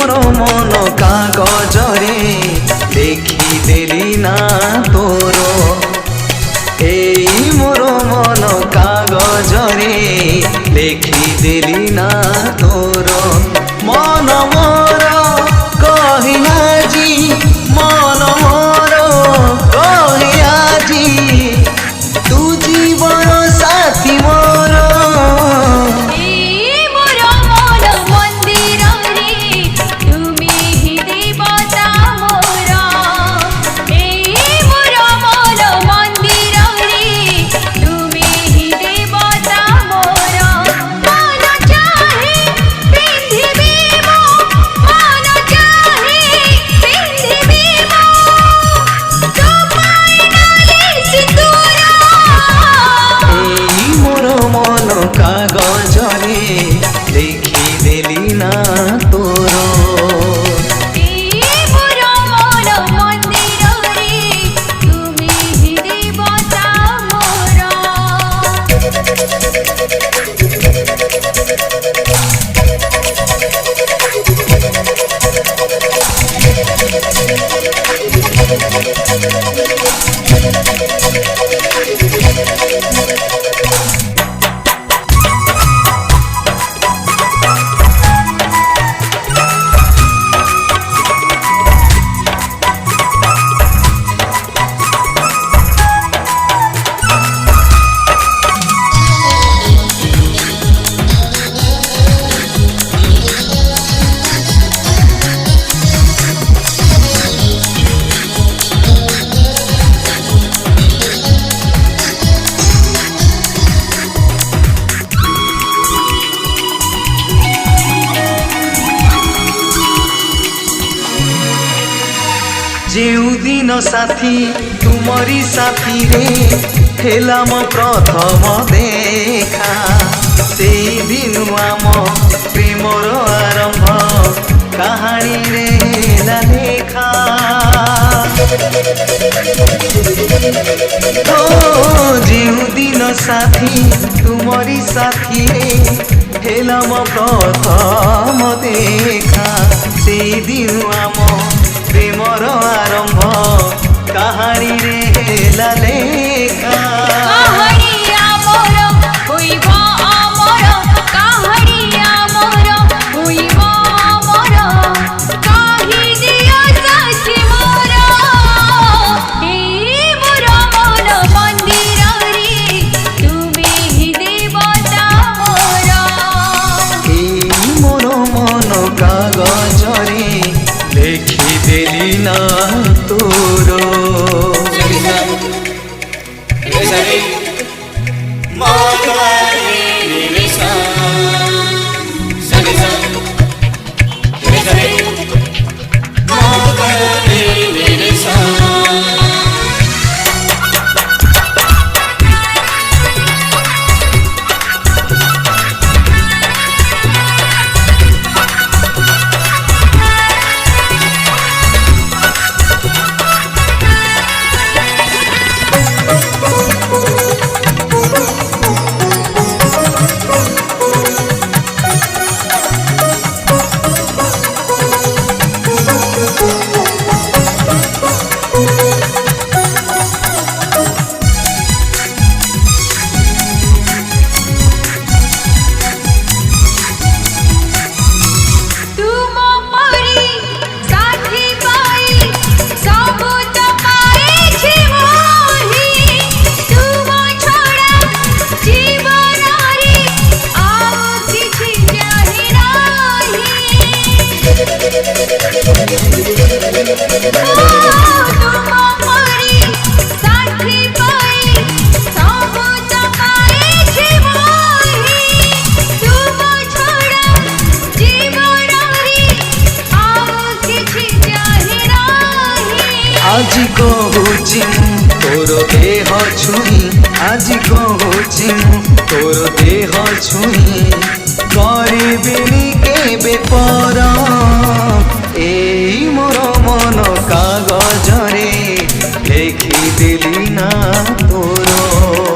मोर मन कागजरे लिखिदेली ना तोर एई मोर मन कागजरे लिखिदेली ना तोर मन मोर कहि आजी मन मोर कहि आजी तू जीवन साथी मोर जेउ दिन साथी तुमरी साथी रे हेला मो प्रथम देखा से दिन आम प्रेमर आरंभ कहानी रे हेला लेखा जेउ दिन साथी तुमरी साथी रे हेला मो प्रथम देखा से दिन आम प्रेमर आरंभ कहानी रे हेला लेखा लिखिदेली ना तोर आज कहूची तोर देह छुई आज कहूची तोर देह छुई करबिनी केबे पर एई मोर मन कागजरे लिखिदेली ना तोर।